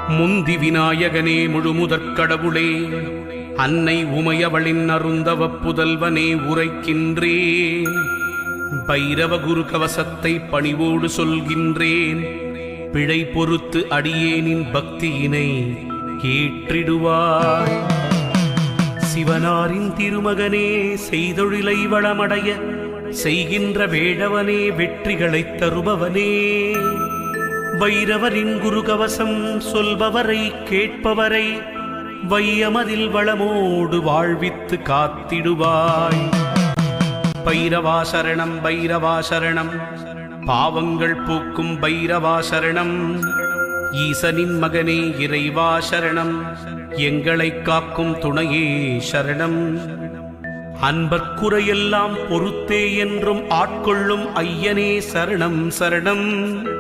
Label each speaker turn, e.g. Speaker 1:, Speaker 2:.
Speaker 1: முந்தி விநாயகனே முழுமுதற் கடவுளே, அன்னை உமையவளின் அருந்தவ புதல்வனே உரைக்கின்றேன். பைரவ குரு கவசத்தை பணிவோடு சொல்கின்றேன். பிழை பொறுத்து அடியேனின் பக்தியினை ஏற்றிடுவாய். சிவனாரின் திருமகனே, செய்தொழிலை வளமடைய செய்கின்ற வேடவனே, வெற்றிகளைத் தருபவனே, வைரவரின் குரு கவசம் சொல்பவரை கேட்பவரை வையமதில் வளமோடு வாழ்வித்து காத்திடுவாய். பைரவா சரணம், பைரவா சரணம், பாவங்கள் போக்கும் பைரவா சரணம். ஈசனின் மகனே இறைவா சரணம், எங்களை காக்கும் துணையே சரணம். அன்பர்க்குறையெல்லாம் பொறுத்தே என்றும் ஆட்கொள்ளும் ஐயனே சரணம் சரணம்.